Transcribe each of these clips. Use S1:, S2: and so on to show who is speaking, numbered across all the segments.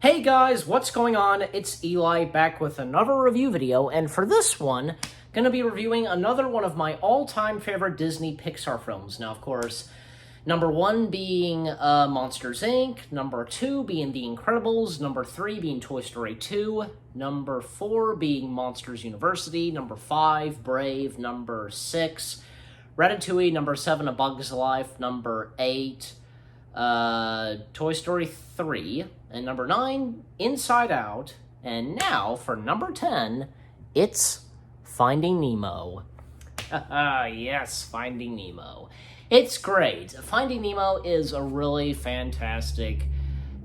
S1: Hey guys, what's going on? It's Eli back with another review video, and for this one, gonna be reviewing another one of my all-time favorite Disney Pixar films. Now, of course, number one being Monsters, Inc., number two being The Incredibles, number three being Toy Story 2, number four being Monsters University, number five, Brave, number six, Ratatouille, number seven, A Bug's Life, number eight, Toy Story 3, and number 9, Inside Out, and now, for number 10, it's Finding Nemo. Yes, Finding Nemo. It's great. Finding Nemo is a really fantastic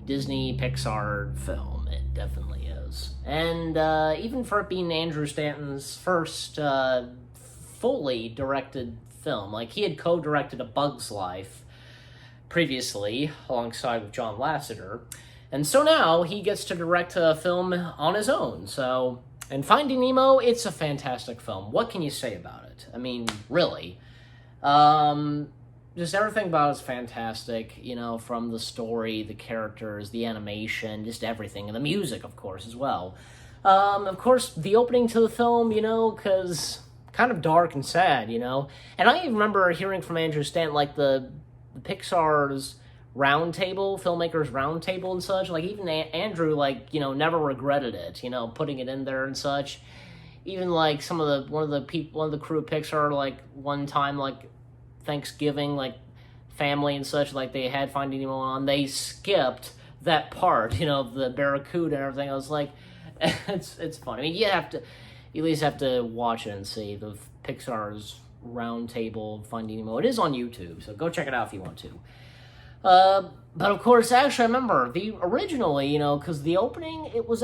S1: Disney Pixar film. It definitely is. And even for it being Andrew Stanton's first fully directed film, like he had co-directed A Bug's Life previously, alongside with John Lasseter. And so now he gets to direct a film on his own. So, and Finding Nemo, it's a fantastic film. What can you say about it? I mean, really. Just everything about it is fantastic, you know, from the story, the characters, the animation, just everything. And the music, of course, as well. Of course, the opening to the film, you know, because kind of dark and sad, you know. And I remember hearing from Andrew Stanton, like, the Pixar's roundtable, filmmakers roundtable and such, like even Andrew, like, you know, never regretted it, you know, putting it in there and such. Even like one of the crew of Pixar, like one time, like Thanksgiving, like family and such, like they had Finding Nemo on, they skipped that part, you know, of the Barracuda and everything. I was like, it's funny. I mean, you at least have to watch it and see the Pixar's roundtable Finding Nemo. It is on YouTube, so go check it out if you want to. But of course, actually, I remember originally, you know, because the opening, it was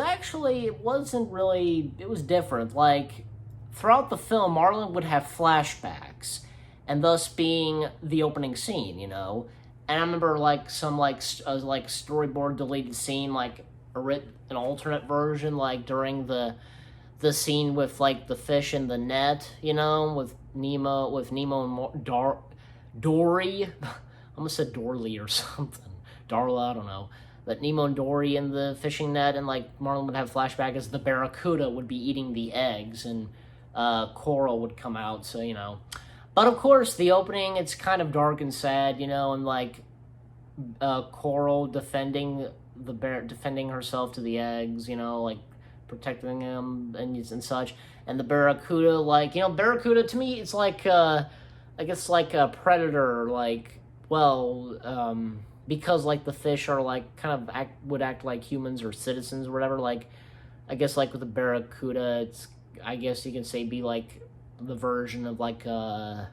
S1: different. Like, throughout the film, Marlin would have flashbacks, and thus being the opening scene, you know. And I remember, like, some, like storyboard deleted scene, like, an alternate version, like, during the scene with, like, the fish in the net, you know, with Nemo and Dory. I almost said Dorley or something. Darla, I don't know. But Nemo and Dory in the fishing net, and like Marlin would have flashback as the Barracuda would be eating the eggs, and Coral would come out, so, you know. But of course, the opening, it's kind of dark and sad, you know, and like Coral defending herself to the eggs, you know, like protecting them and such. And the Barracuda, like, you know, Barracuda to me, it's like, I guess like a predator, like, well, because, like, the fish are, like, kind of would act like humans or citizens or whatever, like, I guess, like, with the Barracuda, it's, I guess you can say, be, like, the version of, like, I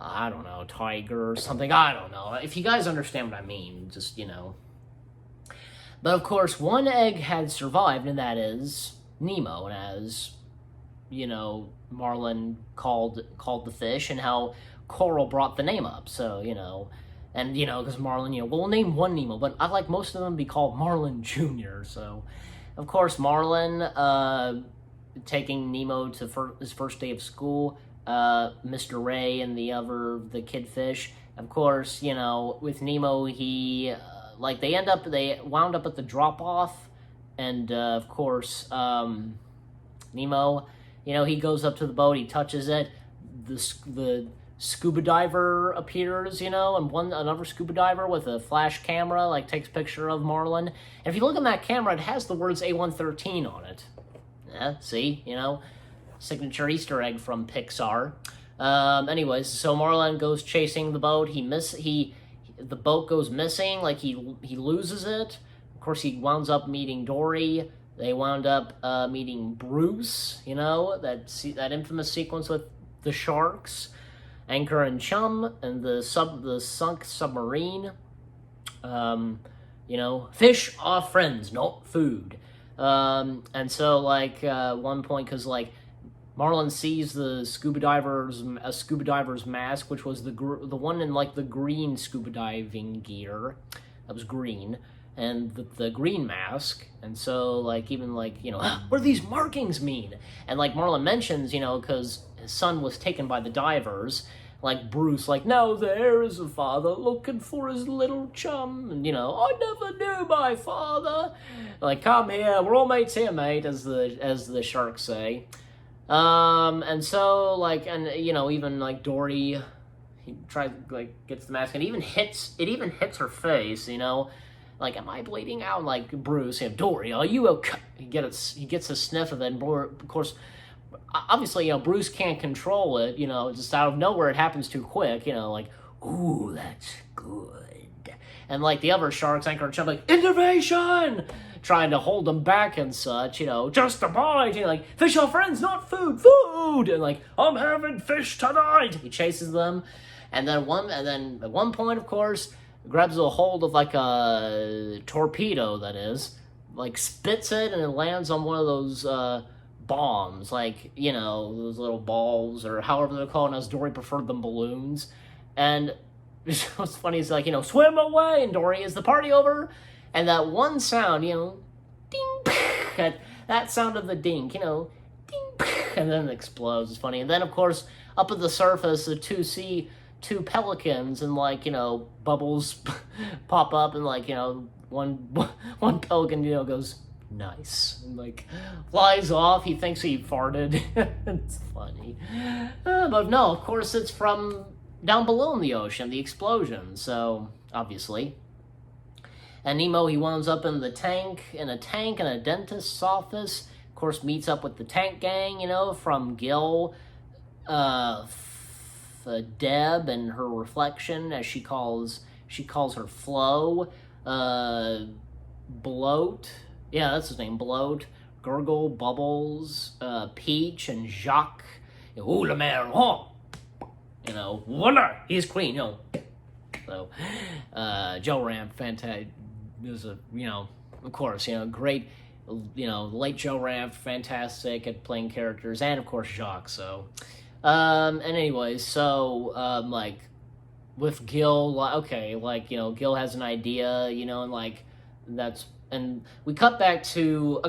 S1: don't know, tiger or something, I don't know. If you guys understand what I mean, just, you know. But, of course, one egg had survived, and that is Nemo, and as, you know, Marlin called the fish, and how Coral brought the name up, so, you know, and, you know, because Marlin, you know, we'll name one Nemo, but I like most of them be called Marlin Jr., so, of course, Marlin, taking Nemo to his first day of school, Mr. Ray and the kid fish, of course, you know, with Nemo, he, like, they wound up at the drop-off, and, of course, Nemo, you know, he goes up to the boat, he touches it, the scuba diver appears, you know, and another scuba diver with a flash camera, like, takes a picture of Marlin. And if you look at that camera, it has the words A113 on it. Yeah, see, you know, signature Easter egg from Pixar. Anyways, so Marlin goes chasing the boat. The boat goes missing, like, he loses it. Of course, he winds up meeting Dory. They wound up meeting Bruce, you know, that infamous sequence with the sharks. Anchor and Chum, and the sunk submarine. You know, fish are friends, not food. And so, like, one point, because, like, Marlin sees a scuba diver's mask, which was the one in, like, the green scuba diving gear. That was green. And the green mask. And so, like, even, like, you know, what do these markings mean? And, like, Marlin mentions, you know, because his son was taken by the divers, like Bruce, like, now there is a father looking for his little chum, and, I never knew my father. Like, come here, we're all mates here, mate, as the sharks say. And so, like, and, even, like, Dory, he tries, like, gets the mask, and it even hits her face, like, am I bleeding out? Like, Bruce, Dory, are you okay? He gets a sniff of it, and of course, obviously, Bruce can't control it, just out of nowhere, it happens too quick, like, ooh, that's good. And, like, the other sharks anchor and jump, like, intervention! Trying to hold them back and such, just a bite, like, fish are friends, not food, food! And, like, I'm having fish tonight! He chases them, and then at one point, of course, grabs a hold of, like, a torpedo, that is, like, spits it, and it lands on one of those, bombs, like, those little balls, or however they're called, as Dory preferred them, balloons. And what's funny is, like, swim away, and Dory, is the party over? And that one sound, ding, that sound of the dink, ding, and then it explodes. It's funny. And then, of course, up at the surface, the two pelicans, and, like, bubbles pop up, and, like, one pelican, goes, nice, and, like, flies off. He thinks he farted. It's funny. But no, of course, it's from down below in the ocean, the explosion, so, obviously. And Nemo, he winds up in a tank in a dentist's office. Of course, meets up with the tank gang, from Gil, Deb, and her reflection, as she calls her Flo, Bloat. Yeah, that's his name, Bloat, Gurgle, Bubbles, Peach, and Jacques. Ooh, la mer, wonder, he's queen, So, Joe Ram, fantastic, is of course, great, late Joe Ram, fantastic at playing characters, and of course Jacques, so, and anyways, so, like, with Gil, okay, like, Gil has an idea, and, like, and we cut back to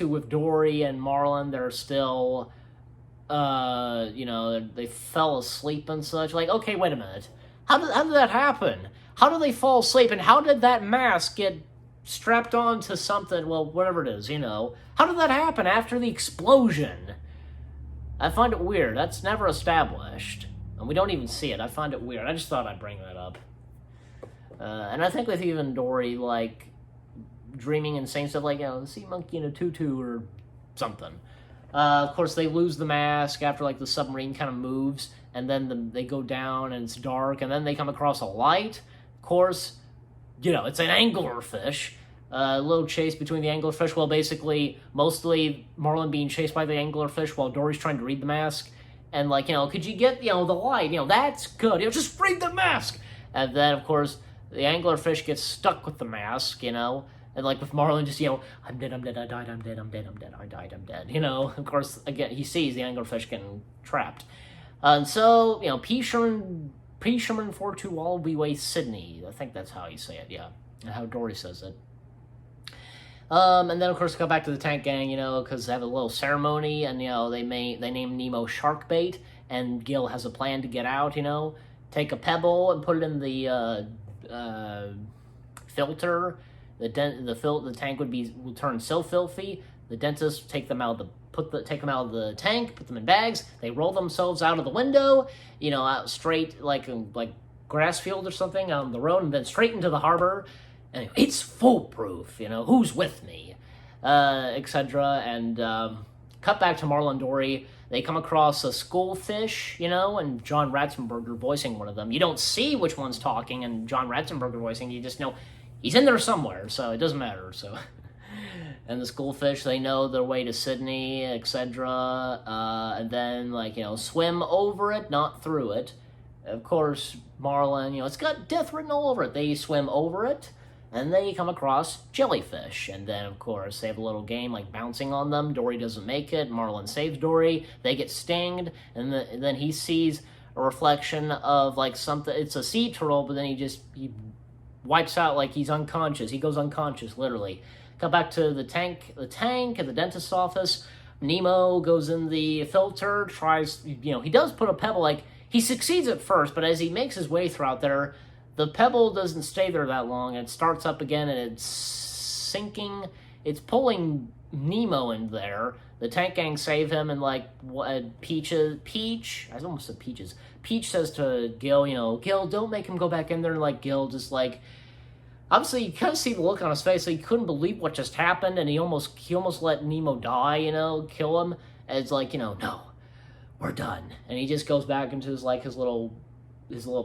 S1: with Dory and Marlin, they're still, they fell asleep and such. Like, okay, wait a minute. How did that happen? How did they fall asleep? And how did that mask get strapped onto something? Well, whatever it is, How did that happen after the explosion? I find it weird. That's never established. And we don't even see it. I find it weird. I just thought I'd bring that up. And I think with even Dory, like, dreaming and saying stuff like, the sea monkey in a tutu or something. Of course, they lose the mask after, like, the submarine kind of moves, and then they go down and it's dark, and then they come across a light. Of course, it's an anglerfish. A little chase between the anglerfish. Well, basically, mostly Marlin being chased by the anglerfish while Dory's trying to read the mask. And, like, could you get, the light? That's good. Just read the mask! And then, of course, the anglerfish gets stuck with the mask, and, like, with Marlin just, I'm dead, I died, I'm dead, I died, I'm dead. Of course, again, he sees the anglerfish getting trapped. And so, P. Sherman 42 Wallaby Sydney. I think that's how you say it, yeah. And how Dory says it. And then, of course, go back to the tank gang, because they have a little ceremony, and, they name Nemo Sharkbait, and Gil has a plan to get out, Take a pebble and put it in the filter. The tank will turn so filthy. The dentists take them out of the tank, put them in bags. They roll themselves out of the window, out straight like grass field or something on the road, and then straight into the harbor. And it's foolproof. Who's with me, etc. And cut back to Marlin Dory. They come across a schoolfish, and John Ratzenberger voicing one of them. You don't see which one's talking, and John Ratzenberger voicing. You just know he's in there somewhere, so it doesn't matter. So, and the schoolfish, they know their way to Sydney, etc. And then, like, swim over it, not through it. Of course, Marlin, it's got death written all over it. They swim over it, and then you come across jellyfish. And then, of course, they have a little game, like, bouncing on them. Dory doesn't make it. Marlin saves Dory. They get stinged, and then he sees a reflection of, like, something. It's a sea turtle, but then he wipes out, like, he's unconscious. He goes unconscious, literally. Come back to the tank at the dentist's office. Nemo goes in the filter, tries, he does put a pebble, like, he succeeds at first, but as he makes his way throughout there, the pebble doesn't stay there that long. It starts up again, and it's sinking. It's pulling Nemo in there. The tank gang save him, and like Peach, I almost said Peaches. Peach says to Gil, Gil, don't make him go back in there. And like Gil just like, obviously you kind of see the look on his face. So he couldn't believe what just happened, and he almost let Nemo die. Kill him. And it's like, no, we're done. And he just goes back into his little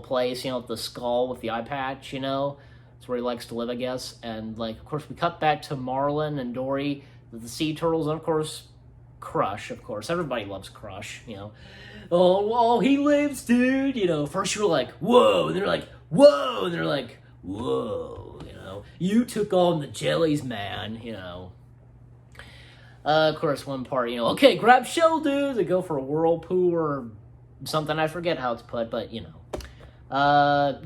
S1: place, with the skull with the eye patch. It's where he likes to live, I guess. And like, of course, we cut back to Marlin and Dory, the sea turtles, and of course, Crush. Of course, everybody loves Crush. Oh, he lives, dude. First you're like, whoa, and they're like, whoa, and they're like, whoa. You took on the jellies, man. Of course, one part, okay, grab shell, dude. They go for a whirlpool or something. I forget how it's put, but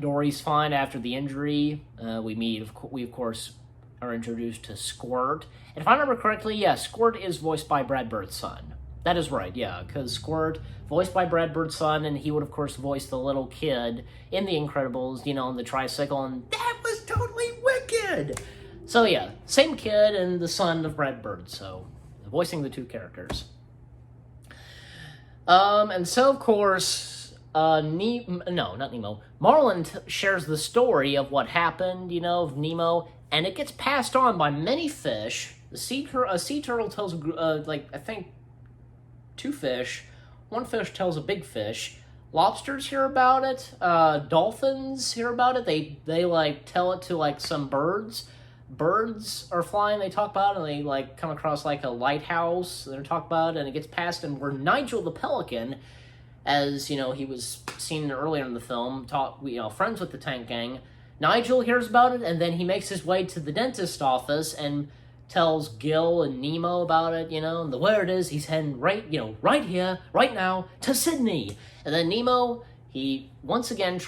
S1: Dory's fine after the injury. We of course are introduced to Squirt. And if I remember correctly, yeah, Squirt is voiced by Brad Bird's son. That is right, yeah, because Squirt, voiced by Brad Bird's son, and he would, of course, voice the little kid in The Incredibles, in the tricycle, and that was totally wicked! So, yeah, same kid and the son of Brad Bird, so voicing the two characters. And so, of course, not Nemo. Marlin shares the story of what happened, of Nemo, and it gets passed on by many fish. A sea turtle tells, I think, two fish. One fish tells a big fish. Lobsters hear about it. Dolphins hear about it. They tell it to, some birds. Birds are flying, they talk about it, and they, come across, a lighthouse, and they talk about it, and it gets passed, and where Nigel the Pelican, as, he was seen earlier in the film, friends with the tank gang, Nigel hears about it, and then he makes his way to the dentist office and tells Gil and Nemo about it, and where it is, he's heading right here, right now, to Sydney. And then Nemo, he once again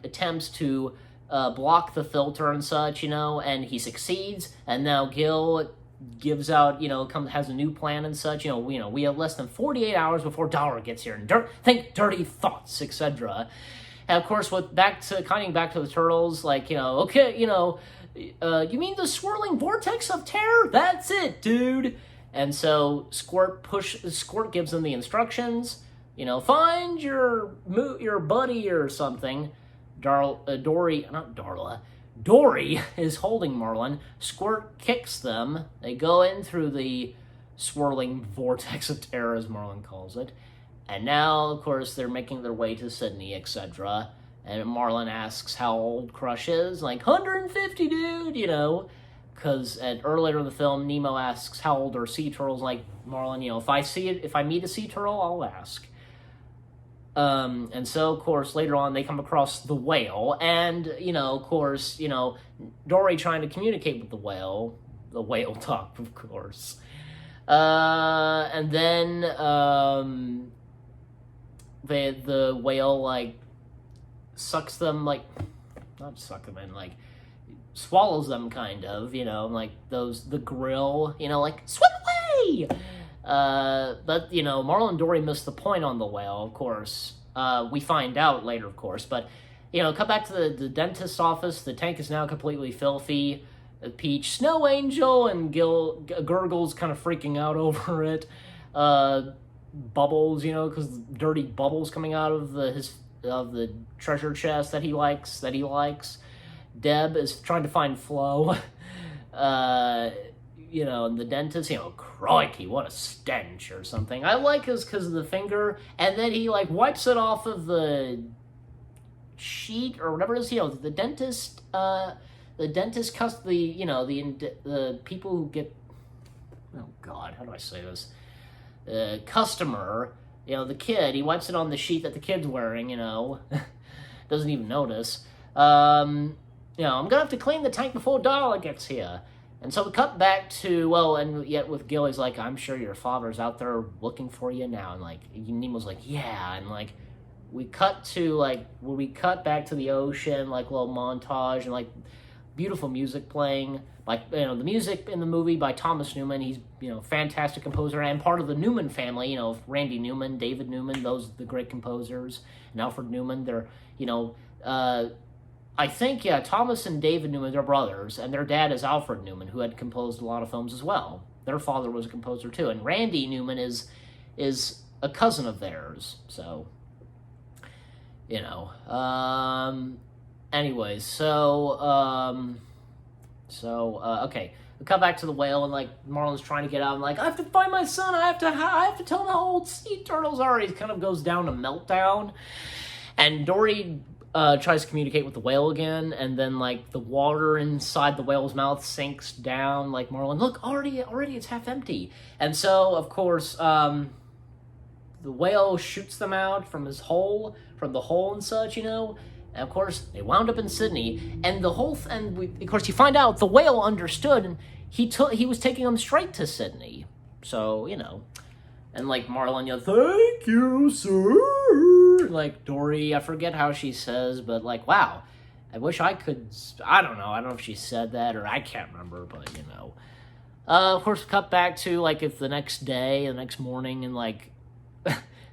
S1: attempts to block the filter and such, and he succeeds, and now Gil gives out, has a new plan and such, we have less than 48 hours before Dollar gets here, and think dirty thoughts, etc. And of course, back to the turtles, okay, you mean the swirling vortex of terror? That's it, dude. And so Squirt gives them the instructions, find your buddy or something. Dory is holding Marlin. Squirt kicks them. They go in through the swirling vortex of terror, as Marlin calls it. And now, of course, they're making their way to Sydney, etc. And Marlin asks how old Crush is. 150, dude, Because earlier in the film, Nemo asks how old are sea turtles. Marlin, if I meet a sea turtle, I'll ask. And so, of course, later on, they come across the whale. And, of course, Dory trying to communicate with the whale talk, of course. And then, the whale, sucks them, not suck them in, swallows them, kind of, the grill, swim away! But, Marlin and Dory missed the point on the whale, of course. We find out later, of course, but, come back to the dentist's office. The tank is now completely filthy. Peach, Snow Angel, and Gurgle's kind of freaking out over it. Bubbles, because dirty bubbles coming out of the treasure chest that he likes. Deb is trying to find Flo. And the dentist, crikey, what a stench or something. I like his because of the finger, and then he wipes it off of the sheet or whatever it is. The dentist cuts the people who get. Oh God, how do I say this? Customer, the kid, he wipes it on the sheet that the kid's wearing, doesn't even notice. I'm gonna have to clean the tank before Darla gets here. And so we cut back to, and yet with Gil, he's like, I'm sure your father's out there looking for you now. And Nemo's like, yeah. And we cut to, we cut back to the ocean, little montage, and beautiful music playing. Like, the music in the movie by Thomas Newman. He's, fantastic composer and part of the Newman family. Randy Newman, David Newman, those are the great composers, and Alfred Newman. They're, I think, Thomas and David Newman, they're brothers, and their dad is Alfred Newman, who had composed a lot of films as well. Their father was a composer too, and Randy Newman is a cousin of theirs. So, anyways, okay. We come back to the whale, and Marlin's trying to get out. I'm like, I have to find my son. I have to tell him how old sea turtles are. He kind of goes down a meltdown, and Dory tries to communicate with the whale again, and then the water inside the whale's mouth sinks down. Marlin, look, already it's half empty. And so, of course, the whale shoots them out from the hole and such, And of course, they wound up in Sydney, and of course, you find out the whale understood, and he was taking them straight to Sydney. So, and Marlin, thank you, sir. Dory, I forget how she says, but wow, I wish I could. I don't know if she said that, or I can't remember, but of course, cut back to if the next morning, and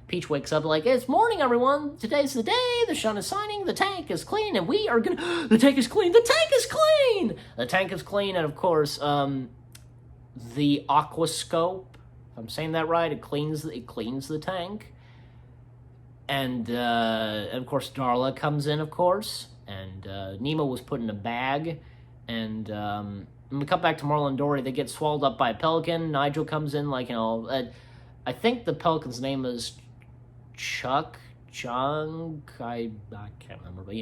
S1: Peach wakes up it's morning, everyone. Today's the day. The sun is shining. The tank is clean, and we are gonna. The tank is clean. The tank is clean. The tank is clean, and of course, the aquascope. If I'm saying that right, it cleans the tank, and of course, Darla comes in, of course, and Nemo was put in a bag, and when we cut back to Marlin and Dory, they get swallowed up by a pelican. Nigel comes in, I think the pelican's name is Chunk, I can't remember, but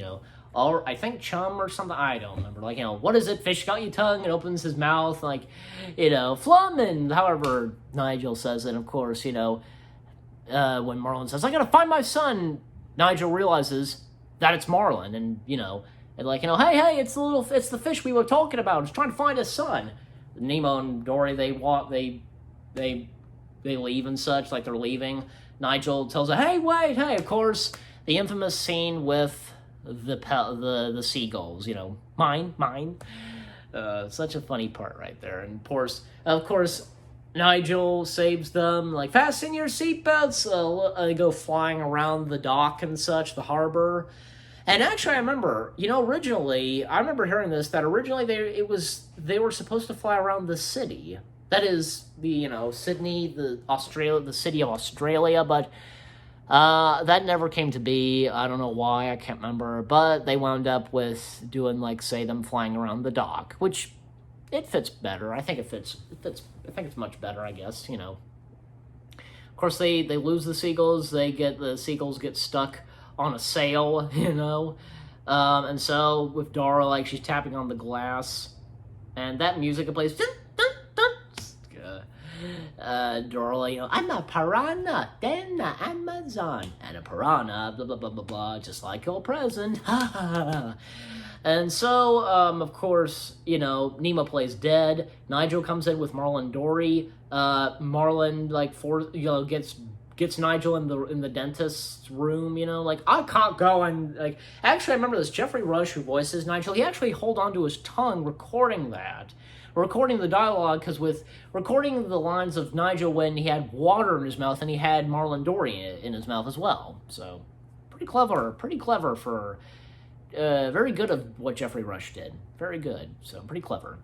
S1: or I think Chum or something, I don't remember. What is it? Fish got your tongue, and opens his mouth, Flum, and however Nigel says it, of course, when Marlin says, I gotta find my son, Nigel realizes that it's Marlin, and, hey, it's the fish we were talking about, it's trying to find his son. Nemo and Dory, they leave and such, they're leaving. Nigel tells her, hey, wait, hey, of course, the infamous scene with the seagulls, mine. Such a funny part right there. And of course, Nigel saves them, fasten your seatbelts. They go flying around the dock and such, the harbor. And actually, I remember, originally, I remember hearing this, that originally they were supposed to fly around the city. That is the, Sydney, the city of Australia, but that never came to be. I don't know why, I can't remember, but they wound up with doing, say, them flying around the dock, which, it fits better. I think I think it's much better, I guess, Of course, they lose the seagulls. The seagulls get stuck on a sail, and so with Dara, she's tapping on the glass, and that music plays, Dora, I'm a piranha, then the Amazon, and a piranha, blah, blah, blah, blah, blah, just like your present, ha, ha, ha. And so, of course, Nemo plays dead. Nigel comes in with Marlin and Dory. Marlin, gets Nigel in the dentist's room, I can't go, and, actually, I remember this, Jeffrey Rush, who voices Nigel, he actually held onto his tongue recording the dialogue, because with recording the lines of Nigel when he had water in his mouth, and he had Marlin Dory in his mouth as well. So, pretty clever for, very good of what Jeffrey Rush did. Very good, so pretty clever.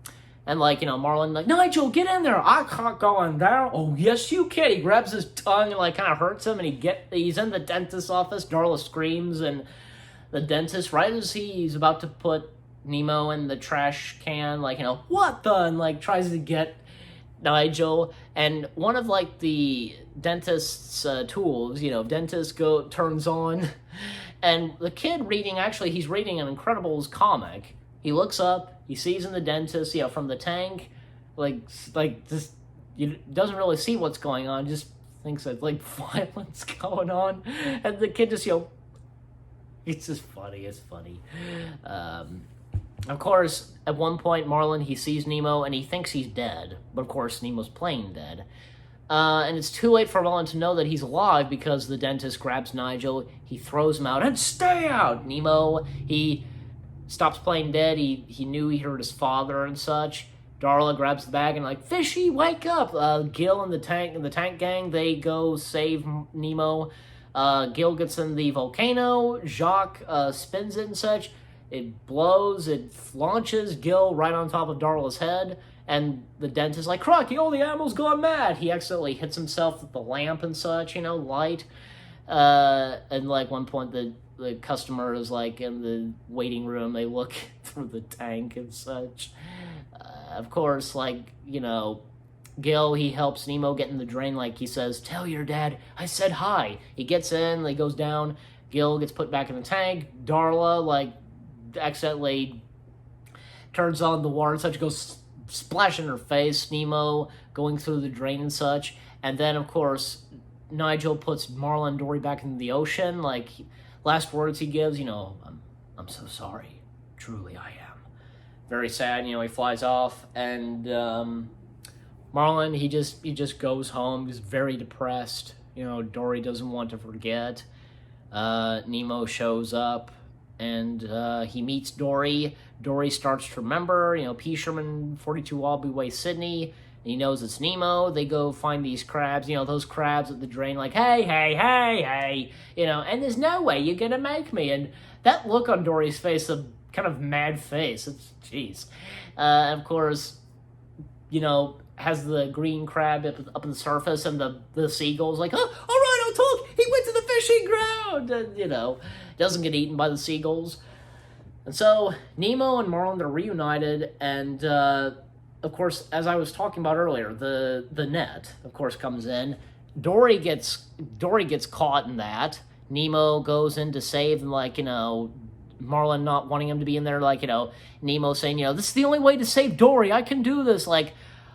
S1: And Marlin, Nigel, get in there, I can't go in there. Oh, yes, you can. He grabs his tongue and, kind of hurts him, and he's in the dentist's office. Darla screams, and the dentist, right as he's about to put Nemo in the trash can, what the, and tries to get Nigel, and one of the dentist's tools, dentist turns on, and the kid he's reading an Incredibles comic. He looks up, he sees in the dentist, from the tank, just doesn't really see what's going on, just thinks that violence going on, and the kid just it's just funny. It's funny. Of course, at one point, Marlin, he sees Nemo, and he thinks he's dead. But, of course, Nemo's playing dead. And it's too late for Marlin to know that he's alive because the dentist grabs Nigel, he throws him out, and stay out! Nemo, he stops playing dead. He knew he hurt his father and such. Darla grabs the bag and like, Fishy, wake up! Gil and the tank gang, they go save Nemo. Gil gets in the volcano. Jacques spins it and such. It blows. It launches Gil right on top of Darla's head. And the dentist is like, Crocky, the animal's gone mad. He accidentally hits himself with the lamp and such, light. And like one point the customer is like in the waiting room. They look through the tank and such. Of course, like, Gil, he helps Nemo get in the drain. Like, he says, tell your dad I said hi. He gets in, he goes down. Gil gets put back in the tank. Darla, like, accidentally turns on the water and such, goes splash in her face. Nemo going through the drain and such. And then, of course, Nigel puts Marlin and Dory back into the ocean. Like, last words he gives, I'm so sorry. Truly, I am. Very sad, he flies off, and Marlin, he just goes home. He's very depressed. Dory doesn't want to forget. Nemo shows up, and he meets Dory. Dory starts to remember, P. Sherman, 42 Wallaby Way, Sydney. And he knows it's Nemo. They go find these crabs, those crabs at the drain, like, hey, and there's no way you're gonna make me. And that look on Dory's face, a kind of mad face. It's, jeez. Of course, has the green crab up on the surface, and the seagull's like, oh, all right, I'll talk. He went to the fishing ground. And, doesn't get eaten by the seagulls. And so Nemo and Marlin, they're reunited, and of course, as I was talking about earlier, the net, of course, comes in. Dory gets caught in that. Nemo goes in to save, and like, Marlin not wanting him to be in there, like, Nemo saying, this is the only way to save Dory. I can do this. Like,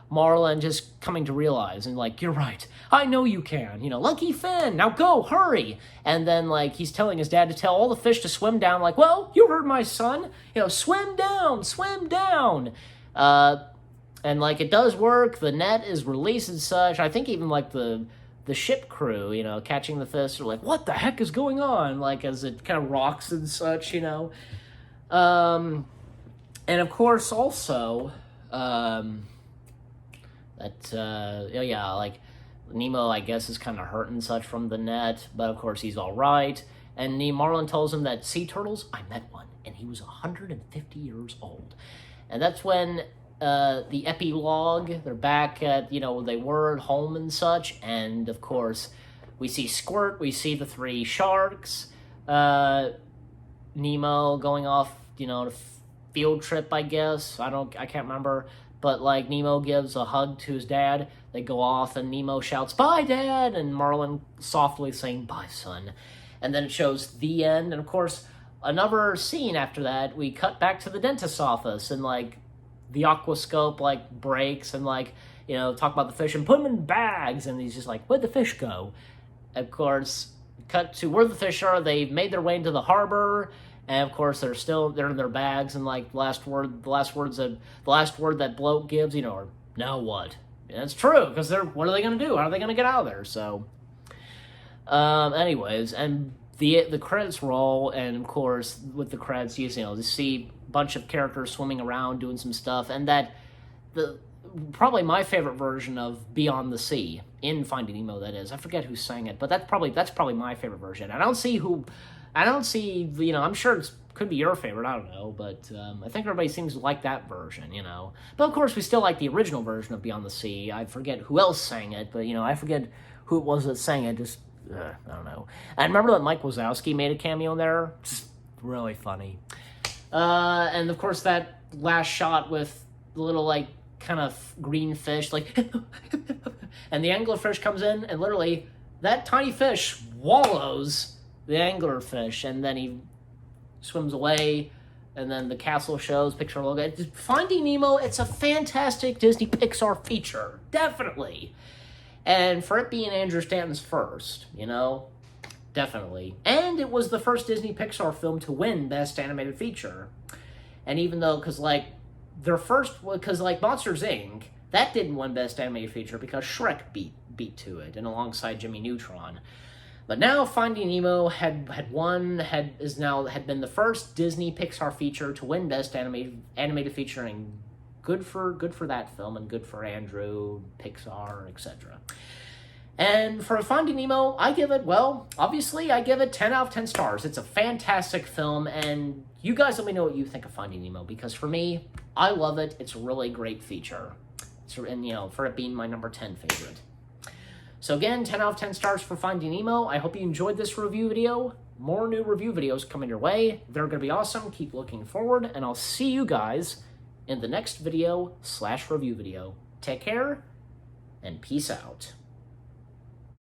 S1: Marlin just coming to realize, and like, you're right. I know you can. Lucky Finn, now go, hurry. And then, like, he's telling his dad to tell all the fish to swim down. Like, well, you heard my son. Swim down, swim down. And, like, it does work. The net is released and such. I think even, like, the ship crew, catching the fish are like, what the heck is going on? Like, as it kind of rocks and such, And, of course, also, like, Nemo, I guess, is kind of hurt and such from the net, but, of course, he's all right. And Marlin tells him that sea turtles, I met one, and he was 150 years old. And that's when the epilogue, they're back at, they were at home and such, and of course, we see Squirt, we see the three sharks, Nemo going off, to field trip, I guess, I can't remember, but like, Nemo gives a hug to his dad, they go off, and Nemo shouts, bye, Dad, and Marlin softly saying, bye, son, and then it shows the end, and of course, another scene after that, we cut back to the dentist's office, and like, the aquascope, like, breaks, and, like, talk about the fish, and put them in bags, and he's just like, where'd the fish go? Of course, cut to where the fish are, they've made their way into the harbor, and, of course, they're in their bags, and, like, the last word that bloke gives, are, now what? And it's true, because what are they going to do? How are they going to get out of there? So, anyways, and the credits roll, and, of course, with the credits, you see bunch of characters swimming around doing some stuff, and that probably my favorite version of Beyond the Sea in Finding Nemo, that is. I forget who sang it, but that's probably my favorite version. I don't see I'm sure it could be your favorite, I don't know, but I think everybody seems to like that version, But of course we still like the original version of Beyond the Sea. I forget who else sang it, but I forget who it was that sang it. Just I don't know. And remember that Mike Wazowski made a cameo in there? Just really funny. And of course that last shot with the little, like, kind of green fish, like, and the anglerfish comes in, and literally that tiny fish wallows the anglerfish, and then he swims away, and then the castle shows, picture logo. Finding Nemo, it's a fantastic Disney Pixar feature, definitely. And for it being Andrew Stanton's first, definitely. And it was the first Disney Pixar film to win Best Animated Feature. And even though, because Monsters, Inc., that didn't win Best Animated Feature because Shrek beat to it, and alongside Jimmy Neutron. But now Finding Nemo had been the first Disney Pixar feature to win Best Animated Feature, and good for that film, and good for Andrew, Pixar, etc. And for Finding Nemo, I give it 10 out of 10 stars. It's a fantastic film, and you guys let me know what you think of Finding Nemo, because for me, I love it. It's a really great feature. And for it being my number 10 favorite. So again, 10 out of 10 stars for Finding Nemo. I hope you enjoyed this review video. More new review videos coming your way. They're going to be awesome. Keep looking forward, and I'll see you guys in the next video /review video. Take care, and peace out.